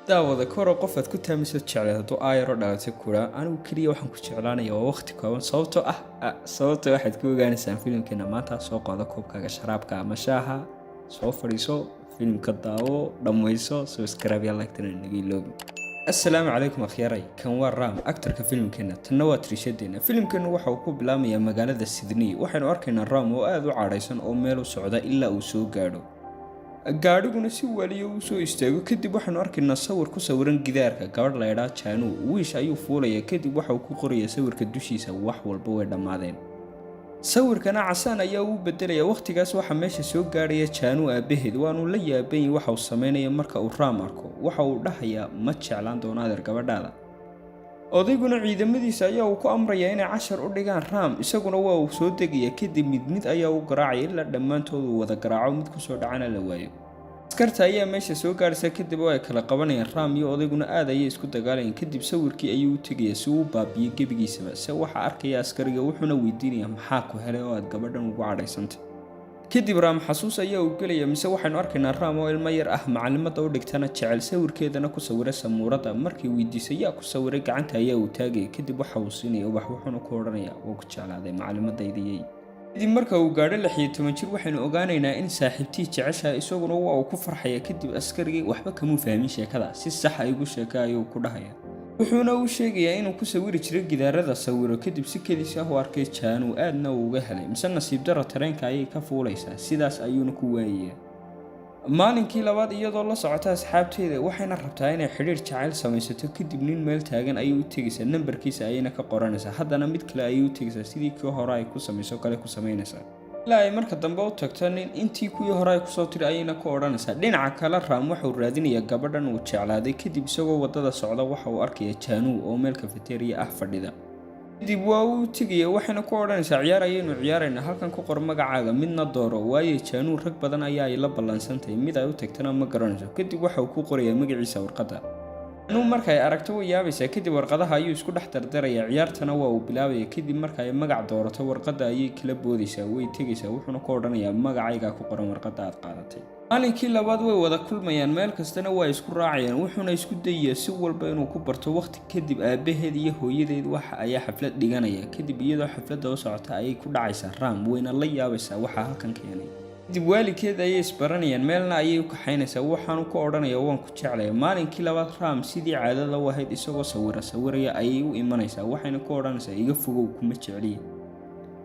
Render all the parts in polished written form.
daawada koro qof aad ku taamiso jecel hadduu aayaro dhalatay kura anigu kaliya waxaan ku jeclaanaya waa waqti kooban sababtoo waxaad ku ogaanaysaan filimkeena maanta soo qaado koobkaaga sharaabka ama shaaha soo fadhiiso filimka daawo dhammayso subscribe ya like-tana naga iloobi assalaamu calaykum akhyaaray kan waa Ram actorka filimkeena tanna waa Trishadeena filimkeenu waxa uu ku bilaamayaa magaalada Sydney waxaanu arkaynaa Ram oo aad u caaraysan oo meel u socda ilaa uu soo gaadho gaadhiguna si waliyo uu soo istaago kadib waxaanu arkaynaa sawir ku sawiran gidaarka gabadh la yiraahdo Chanu wiish ayuu fuulaya kadib waxa uu ku qorayaa sawirka dushiisa wax walba way dhamaadeen sawirkana casaan ayaa uu bedelaya waqtigaas waxa meesha soo gaaraya Chanu aabaheed waanu la yaabay waxa uu sameeynaya marka uu Ram arko waxa uu dhahayaa ma jeclaan doona adeer gabadhaada odayguna ciidamadiisa ayaa uu ku amraya inay cashar u dhigaan Ram isaguna waa uu soo degaya kadib mid ayaa uu garaacay ilaa dhammaantood uu wada garaaco mid ku soo dhacana la waayo askarta ayaa meesha soo gaaraysa kadib oo ay kala qabanayaan Ram iyo odayguna aad ayay isku dagaalayeen kadib sawirkii ayuu u tagaya si uu baabiyo gebigiisaba se waxa arkaya askariga wuxuuna weydiinayaa maxaa ku helay oo aad gabadhan ugu cadhaysantay kadib Ram xasuus ayaa uu galaya mise waxaanu arkaynaa Ram oo ilmo yar ah macallimada u dhigtana jecel sawirkeedana ku sawiray samuurada markii weydiisay yaa ku sawiray gacanta ayaa uu taagay kadib waxa uu siinay ubax wuxuuna ku oranayaa oo ku jeclaaday macallimadaydii kadib marka uu gaadho 16 jir waxaanu ogaanaynaa in saaxiibtii jecesha isaguna waa uu ku farxaya kadib askarigii waxba kama fahmin sheekada si sax ah igu sheekayo ku dhahaya wuxuuna u sheegayaa inuu ku sawiri jiray gidaarada sawiro kadib si kaliis ah u arkay Chanu aadna uga helay mise nasiib darro tareenka ayay ka fuulaysaa sidaas ayuuna ku waayay maalinkii labaad iyadoo la socota asxaabteeda waxayna rabtaa inay xiriir jacayl samaysato kadib nin meel taagan ayuu u tagaysaa nambarkiisa ayayna ka qoranaysaa haddana mid kale ayuu u tagaysaa sidii kii hore ay ku samayso kale ku samaynaysaa ilaa ay marka dambe u tagto nin intii kuwii hore ay kusoo tiri ayayna ka odhanaysaa dhinaca kale Ram waxa uu raadinayaa gabadhan uu jeclaaday kadib isagoo wadada socda waxa uu arkaya Chanu oo meel cafeteria ah fadhida kadib waa uu tagaya waxayna ku odhanaysaa ciyaar ayaynu ciyaaraynaa halkan ku qor magacaaga midna dooro waayo Chanu rag badan ayaa ay la ballansantahay mid ay u tagtana ma garanayso kadib waxa uu ku qorayaa magaciisa warqadda Chanu marka ay aragto way yaabaysaa kadib warqadaha ayuu isku dhex dardarayaa ciyaartana waa uu bilaabaya kadib marka ay magac doorato warqadda ayay kala boodaysaa way tagaysaa wuxuuna ku odhanayaa magacayga ku qoran warqadda aad qaadatay maalinkii labaad way wada kulmayaan meel kastana waa isku raacayaan wuxuuna isku dayayaa si walba inuu ku barto waqti kadib aabaheed iyo hooyadeed waxa ayaa xaflad dhiganaya kadib iyadoo xafladda u socota ayay ku dhacaysaa Ram wayna la yaabaysaa waxa halkan keenay kadib waalidkeed ayay isbaranayaan meelna ayay u kaxaynaysaa waxaanu ku odhanayaa waan ku jeclahay maalinkii labaad Ram sidii caadada u ahayd isagoo sawiraya ayay u imanaysaa waxayna ku odhanaysaa iga fogow kuma jecliye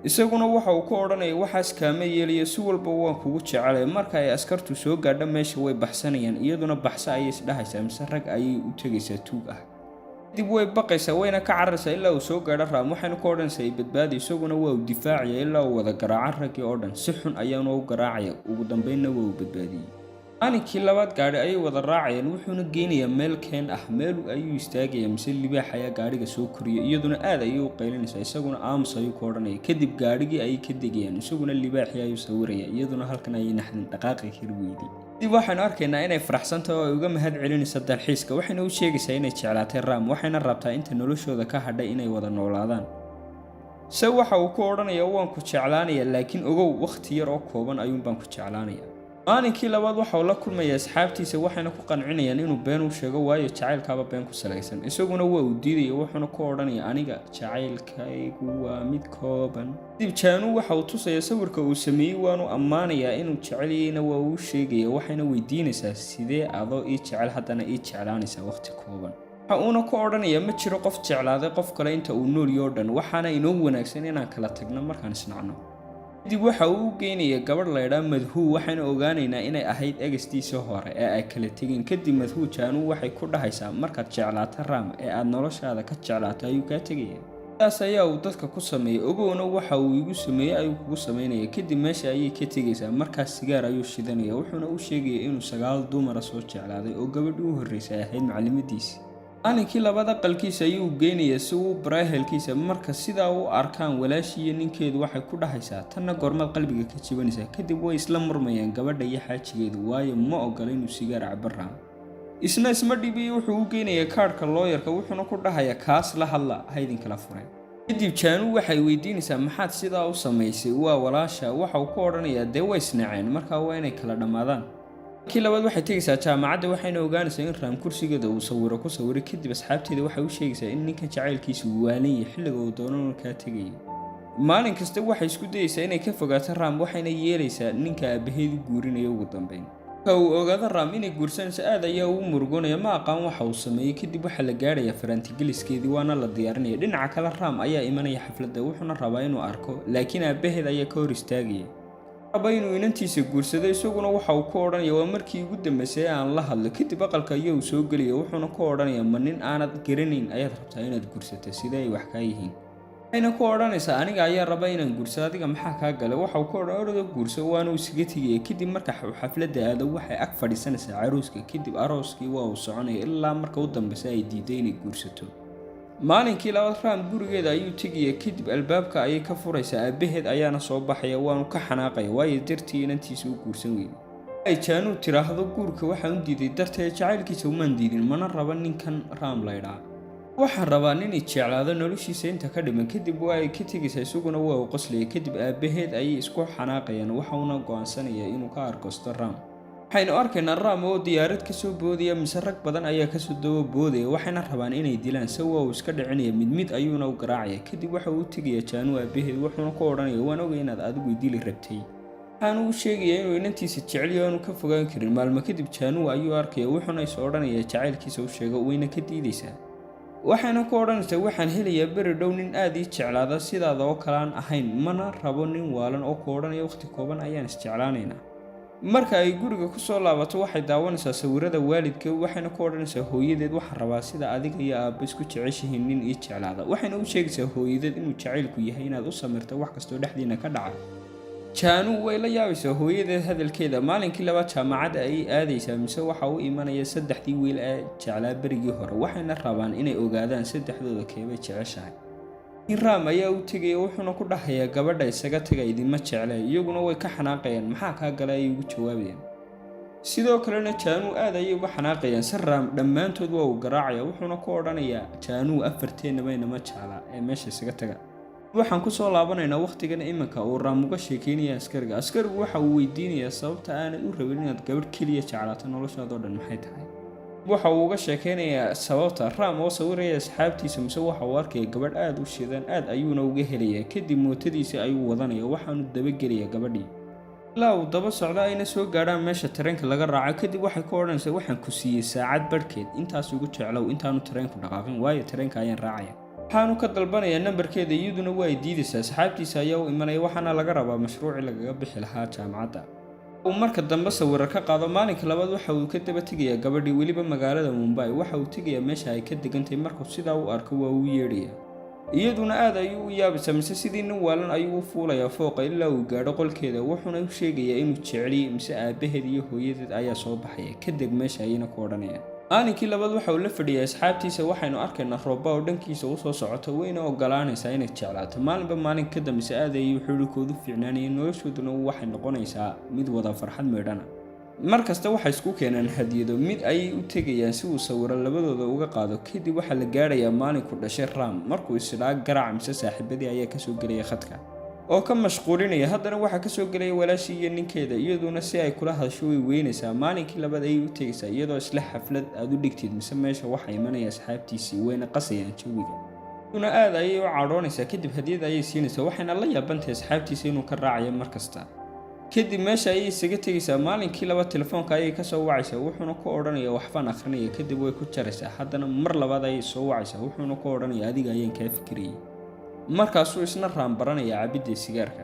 isaguna waxa uu ku odhanaya waxaas kaama yeelayo si walba waan kugu jecelahay marka ay askartu soo gaadho meesha way baxsanayaan iyaduna baxsa ayay isdhahaysaa mise rag ayay u tagaysaa tuug ah kadib way baqaysaa wayna ka cararaysaa ilaa uu soo gaadho Ram waxayna ku odhanaysaa ay badbaadi isaguna waa uu difaacaya ilaa uu wada garaaca raggii oo dhan si xun ayaanu u garaacaya ugu dambeynna waa uu badbaadiyay maalinkii labaad gaadhi ayay wada raacayaan wuxuuna geynayaa meel keen ah meel ayuu istaagaya mise libaax ayaa gaadhiga soo koriya iyaduna aad ayay u qaylinaysaa isaguna aamus ayuu ku odhanaya kadib gaadhigii ayay ka degayaan isaguna libaaxii ayuu sawiraya iyaduna halkan ayay naxdin dhaqaaqi kari weyday kadib waxaanu arkaynaa inay faraxsantahay oo ay uga mahad celinayso dalxiiska waxayna u sheegaysaa inay jeclaatay Ram waxayna rabtaa inta noloshooda ka hadhay inay wada noolaadaan se waxa uu ku odhanayaa waan ku jeclaanayaa laakiin ogow waqti yar oo kooban ayuun baan ku jeclaanayaa maalinkii labaad waxa uu la kulmayaa asxaabtiisa waxayna ku qancinayaan inuu been u sheego waayo jacaylkaaba been ku salaysan isaguna waa uu diidaya wuxuuna ku odhanayaa aniga jacaylkaygu waa mid kooban kadib Chanu waxa uu tusaya sawirka uu sameeyay waanu ammaanayaa inuu jecelayna waa uu sheegaya waxayna weydiinaysaa sidee adoo ii jecel haddana ii jeclaanaysaa waqti kooban waxa uuna ku odhanayaa ma jiro qof jeclaaday qof kale inta uu nool yahay oo dhan waxaana inoo wanaagsan inaan kala tagno markaan isnacno kadib waxa uu u geynayaa gabadh la yiraahdo Madhu waxayna ogaanaynaa inay ahayd eegstiisa hore ee ay kala tageen kadib Madhu Chanu waxay ku dhahaysaa markaad jeclaato Ram ee aad noloshaada ka jeclaato ayuu ka tagayaa taas ayaa uu dadka ku sameeyay ogowna waxa uu igu sameeyay ayuu kugu sameynaya kadib meesha ayay ka tagaysaa markaas sigaar ayuu shidanaya wuxuuna u sheegayaa inuu 9 dumar soo jeclaaday oo gabadhii u horeysay ahayd macallimadiisa maalinkii labaad aqalkiisa ayuu geynayaa si uu barahelkiisa marka sidaa u arkaan walaashii iyo ninkeedu waxay ku dhahaysaa tanna goormad qalbiga ka jibanaysaa kadib way isla murmayaan gabadha iyo xaajigeedu waayo ma ogola inuu sigaar cabo Ram isma dhibiyo wuxuu u geynayaa kaarka looyarka wuxuuna ku dhahayaa kaas la hadla haydin kala furay kadib Chanu waxay weydiinaysaa maxaad sidaa u samaysay waa walaasha waxa uu ku odhanayaa dee way isnaceen marka waa inay kala dhamaadaan kii labaad waxay tegaysaa jaamacadda waxayna ogaanaysaa in raam kursigeeda uu sawiro ku sawiray kadib asxaabteeda waxay u sheegaysaa in ninkan jacaylkiisa uu waalan yahay xilliga uu doono kaa tegayo. maalin kasta waxay isku dayaysaa inay ka fogaato raam waxayna yeelaysaa ninka aabaheed u guurinaya ugu dambeyn. marka uu ogaado raam inay guursanayso aad ayaa ugu murugoonaya ma aqaan waxa uu sameeyey kadib waxaa la gaadhaya farantigeliskeedii waana la diyaarinaya. dhinaca kale raam ayaa imanaya xafladda wuxuuna rabaa inuu arko laakiin aabaheed ayaa ka hor istaagaya. raba inuu inantiisa guursado isaguna waxa uu ku odhanaya waa markii ugu dambeysay aan la hadlo kadib aqalka ayaa uu soo gelaya wuxuuna ku odhanaya ma nin aanad garanayn ayaad rabtaa inaad guursato sidee ay wax kaa yihiin. waxayna ku odhanaysaa aniga ayaa raba inaan guursado adiga maxaa kaa galay. waxa uu ku odhan orado guurso waana uu isaga tegaya kadib marka xafladda aado waxay ag fadhiisanaysaa caruuska kadib arooskii waa uu soconaya ilaa marka u dambeysa ay diiday inay guursato. maalinkii labaad raam gurigeeda ayuu tegaya kadib albaabka ayay ka furaysaa aabaheed ayaana soo baxaya waanu ka xanaaqaya waayo dartii inantiisa u guursan weyday. ay jaanuu tiraahdo guurka waxaan u diiday darteed jacaylkiisa umaan diidin mana raba ninkan raam laydhaa. waxaan rabaa nin i jeclaado noloshiisa inta ka dhiman kadib waa ay ka tegaysaa isaguna waa uu qoslaya kadib aabaheed ayay isku xanaaqayaan waxauna go'aansanaya inuu ka arkosto raam. waxaynu arkaynaa raam oo diyaarad kasoo boodaya mise rag badan ayaa kasoo daba boodaya waxayna rabaan inay dilaan se waa uu iska dhicinaya mid ayuuna u garaacaya kadib waxa uu tegaya jaanuu aabaheed wuxuuna ku odhanaya waan ogay inaad adigu dili rabtay. waxaanu u sheegaya inuu inantiisa jeceliyo aanu ka fogaan karin. maalmo kadib jaanuu ayuu arkaya wuxuuna is odhanaya jacaylkiisa u sheego wayna ka diidaysaa. waxayna ku odhanaysaa waxaan helayaa beri dhow nin aad ii jeclaada sidaada oo kalaan ahayn mana rabo nin waalan oo ku odhanaya waqti kooban ayaan isjeclaanaynaa. marka ay guriga kusoo laabato waxay daawanaysaa sawirada waalidka waxayna ku odhanaysaa hooyadeed waxaan rabaa sida adiga iyo aabba isku jeceshihiin nin ii jeclaada. waxayna u sheegaysaa hooyadeed inuu jacaylku yahay inaad u samirto wax kastoo dhexdiina ka dhaca. jaanuu way la yaabaysaa hooyadeed hadalkeeda. maalinkii labaad jaamacadda ayay aadaysaa mise waxa u imanaya saddexdii wiil ee jeclaa berigii hore waxayna rabaan inay ogaadaan saddexdooda keebay jeceshahay. raam ayaa u tegaya wuxuuna ku dhahayaa gabadha isaga taga idinma jecla iyaguna way ka xanaaqayaan maxaa kaa galay ayay ugu jawaabayaan. sidoo kalena jaanuu aad ayay uga xanaaqayaan si raam dhammaantood waa uu garaacaya wuxuuna ku odhanayaa jaanuu afarteennaba inama jeclaa ee meesha isaga taga. waxaan kusoo laabanaynaa waqtigan iminka uu raam uga sheekeynaya askarigu waxa uu weydiinayaa sababta aanad u rabin inaad gabadh keliya jeclaato noloshaadoo dhan maxay tahay. waxa uu uga sheekeynayaa sababta raam oo sawiraya asxaabtiisa mise waxa uu arkaya gabadh aad u shidan aad ayuuna uga helayaa kadib mootadiisa ayuu wadanaya waxaanu dabagelayaa gabadhii ilaa uu daba socda ayna soo gaadhaan meesha tareenka laga raaco kadib waxay ku odhanaysaa waxaan ku siiyey saacad barhkeed intaas ugu jeclow intaanu tareenku dhaqaaqin waayo tareenka ayaan raacaya. waxaanu ka dalbanayaa nambarkeeda iyaduna waa ay diidaysaa. asxaabtiisa ayaa u imanaya waxaana laga rabaa mashruucii lagaga bixi lahaa jaamacadda. uu marka dambe sawiro ka qaado maalinka labaad waxa uu ka daba tegayaa gabadhii weliba magaalada Mumbai waxa uu tegayaa meesha ay ka degantahay markuu sidaa u arko waa uu yeedhaya. iyaduna aad ayuu u yaabaysaa mise sidii nin waalan ayuu u fuulayaa fooqa ilaa uu gaadho qolkeeda wuxuuna u sheegayaa inuu jeceliyo mise aabaheed iyo hooyadeed ayaa soo baxaya kadib meesha ayayna ku odhanayaan. maalinkii labaad waxa uu la fadhiyay asxaabtiisa waxaynu arkaynaa rooba oo dhankiisa u soo socoto wayna ogolaanaysaa inay jeclaato. maalinba maalinka ka dambeysa aad ayay xiriirkoodu fiicnaanayeen noloshooduna waxay noqonaysaa mid wada farxad meedhana. mar kasta waxay isku keenaan hadiyado mid ayay u tegayaan si uu sawiro labadooda uga qaado kadib waxaa la gaadhayaa maalinku dhashay raam markuu isidhaa garaac mise saaxiibadii ayaa kasoo gelaya khadka oo ka mashquulinaya. haddana waxaa kasoo gelaya walaashii iyo ninkeeda iyaduna si ay kula hadasho way weynaysaa. maalinkii labaad ayay u tegaysaa iyadoo isla xaflad aad u dhigtid mise meesha waxaa imanaya asxaabtiisii wayna qasayaan jawiga. iyaduna aad ayay u cadhoonaysaa kadib hadiyad ayay siinaysaa waxayna la yaabantahay asxaabtiisa inuu ka raacayo mar kasta. kadib meesha ayay isaga tegaysaa. maalinkii labaad telefoonka ayay kasoo wacaysaa wuxuuna ku odhanaya waxbaan akhrinaya kadib way ku jaraysaa. haddana mar labaad ayay soo wacaysaa wuxuuna ku odhanaya adiga ayaan kaa fikirayay. markaasuu isna raam baranaya cabidda sigaarka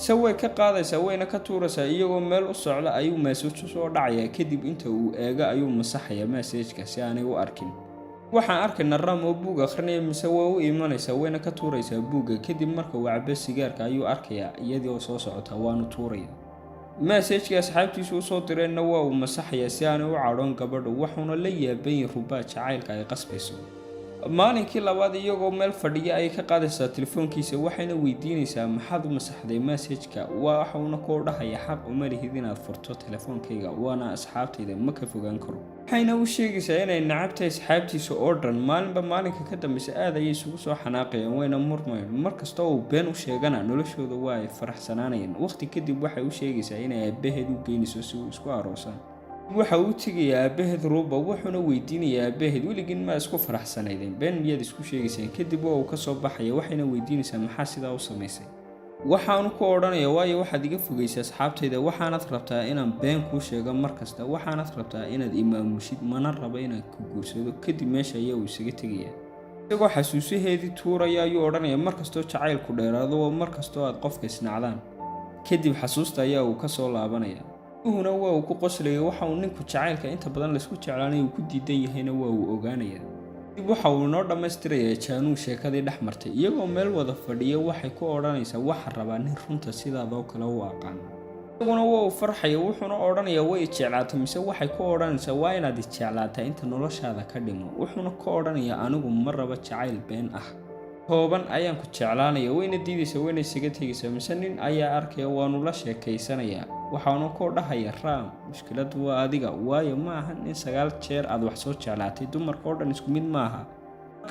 se way ka qaadaysaa wayna ka tuuraysaa. iyagoo meel u socda ayuu maasaj soo dhacaya kadib inta uu eego ayuu masaxaya maasajka si aanay u arkin. waxaan arkaynaa raam oo buug akhrinaya mise waa u imanaysaa wayna ka tuuraysaa buugga kadib marka uu cabo sigaarka ayuu arkayaa iyadoo soo socota waanu tuuraya. maasajkii asxaabtiisu usoo direenna waa uu masaxaya si aanay u cadhoon gabadhu wuxuuna la yaabanyahay rubaa jacaylka ay qasbayso. maalinkii labaad iyagoo meel fadhiya ayay ka qaadaysaa telefoonkiisa waxayna weydiinaysaa maxaad u masaxday maasajka. waxauna ku dhahaya xaq uma lihid inaad furto telefoonkayga waana asxaabtayda ma ka fogaan karo. waxayna u sheegaysaa inay nacabtahay asxaabtiisa oo dhan. maalinba maalinka ka dambeysa aad ayay isugu soo xanaaqayaan wayna murmayaan. markasta uu been u sheegana noloshooda waa ay faraxsanaanayaan. waqti kadib waxay u sheegaysaa inay aabaheed u geynayso si uu isku aroosaan. waxa uu tegayaa aabaheed Ruba wuxuuna weydiinayaa aabaheed weligin ma isku faraxsanaydeen been miyaad isku sheegayseen kadib waa uu ka soo baxaya waxayna weydiinaysaa maxaa sidaa u samaysay waxaanu ku odhanaya waayo waxaad iga fogaysay asxaabtayda waxaanad rabtaa inaan been kuu sheego markasta waxaanad rabtaa inaad imaamushid mana rabo inaan ku guursado kadib meesha ayaa uu isaga tegayaa isagoo xasuusaheedii tuuraya ayuu odhanaya markastoo jacaylku dheeraado oo markastoo aad qofka isnacdaan kadib xasuusta ayaa uu ka soo laabanaya uhuna waa uu ku qoslaya waxa uu ninku jacaylka inta badan laysku jeclaanay uu ku diidan yahayna waa uu ogaanaya dib waxa uu noo dhammaystirayaa Jaanuu sheekadii dhex martay iyagoo meel wada fadhiya waxay ku odhanaysaa waxa rabaa nin runta sidaadoo kale u aqaan isaguna waa uu farxaya wuxuuna odhanayaa way jeclaatay mise waxay ku odhanaysaa waa inaad jeclaataa inta noloshaada ka dhimo wuxuuna ku odhanayaa anigu ma raba jacayl been ah kooban ayaan ku jeclaanaya wayna diidaysaa wayna isaga tegaysaa mise nin ayaa arkaya waanu la sheekaysanayaa waxaanu ku dhahaya Ram mushkiladu waa adiga waayo ma aha in 9 jeer aad wax soo jeclaatay dumarka oo dhan isku mid ma aha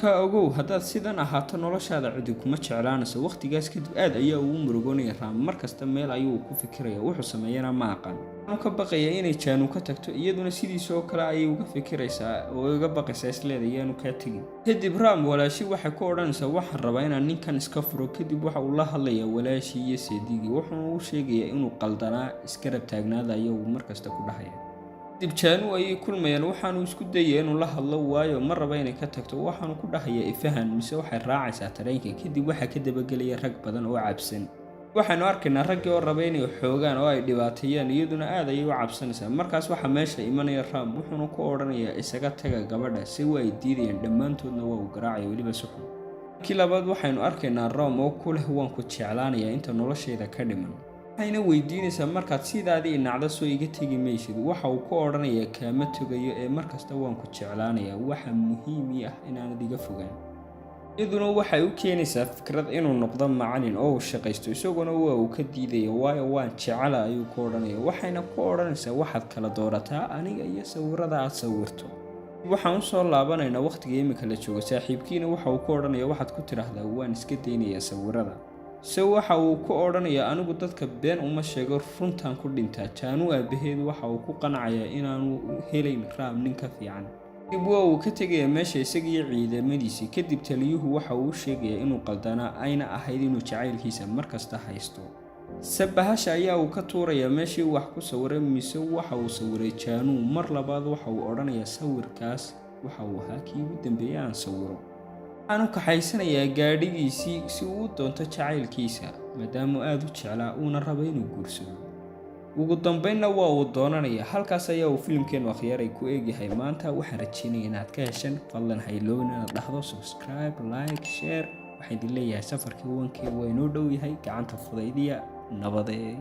ka ogow haddaad sidan ahaato noloshaada cidi kuma jeclaanayso waqtigaas kadib aad ayaa ugu murugoonaya Ram markasta meel ayuu ku fikiraya wuxuu sameeyana ma aqaan wuxuu ka baqaya inay Jaanuu ka tagto iyaduna sidiisoo kale ayay uga fikiraysaa oo uga baqaysaa isleedayaanu ka tagin kadib Ram walaashi waxay ku odhanaysaa waxaan rabaa inaan ninkan iska furo kadib waxa uu la hadlayaa walaashi iyo seedigii wuxuuna u sheegayaa inuu qaldanaa iska rab taagnaada ayuu markasta ku dhahaya dib Jaanuu ayay kulmayaan waxaanu isku dayay inuu la hadlo waayo ma raba inay ka tagto waxaanu ku dhahayaa ifahan mise waxay raacaysaa tareenka kadib waxa ka dabagelaya rag badan oo cabsan waxaanu arkaynaa rag oo raba inay xoogaan oo ay dhibaateeyaan iyaduna aad ayay u cabsanaysaa markaas waxa meesha imanaya Ram wuxuuna ku odhanayaa isaga taga gabadha si way diidayaan dhammaantoodna waa uu garaacay waliba suxun kii labaad waxaanu arkaynaa Ram oo ku leh waan ku jeclaanayaa inta nolosheeda ka dhiman waxayna weydiinaysaa markaad sidaadii nacda soo iga tegi maysid waxa uu ku odhanayaa kaama tagayo ee markasta waan ku jeclaanayaa waxa muhiim ah inaanad iga fogaan iyaduna waxay u keenaysaa fikrad inuu noqdo macallin oo uu shaqaysto isaguna waa uu ka diidaya waayo waan jecela ayuu ku odhanaya waxayna ku odhanaysaa waxaad kala doorataa aniga iyo sawirada aad sawirto waxaan u soo laabanaynaa waqtiga imika la joogo saaxiibkiina waxa uu ku odhanaya waxaad ku tiraahdaa waan iska daynayaa sawirada waxa uu ku odhanayaa anigu dadka been uma sheego runtaan ku dhintaa Jaanuu aabaheed waxa uu ku qanacayaa inaanu helayn Ram nin ka fiican dib waa uu ka tegayaa meesha isagiyo ciidamadiisii kadib taliyuhu waxa uu sheegayaa inuu qaldanaa ayna ahayd inuu jacaylkiisa markasta haysto sabahasha ayaa uu ka tuurayaa meeshii wax ku sawiray mise waxa uu sawiray Jaanuu mar labaad waxa uu odhanayaa sawirkaas waxa uu ahaa kii ugu dambeeyay aan sawiro waxaanu kaxaysanayaa gaadhigiisii si uu u doonto jacaylkiisa maadaama aad u jeclaa uuna rabo inuu guursado ugu dambeynna waa uu doonanayaa halkaas ayaa uu filimkeenu akhyaaray ku eegyahay maanta waxaan rajeynayaa inaad ka heshan fadlan ha iloobin inaad dhahdo subscribe like share waxaan idin leeyahay safarkii wankii waa inoo dhow yahay gacanta fudaydiya nabadee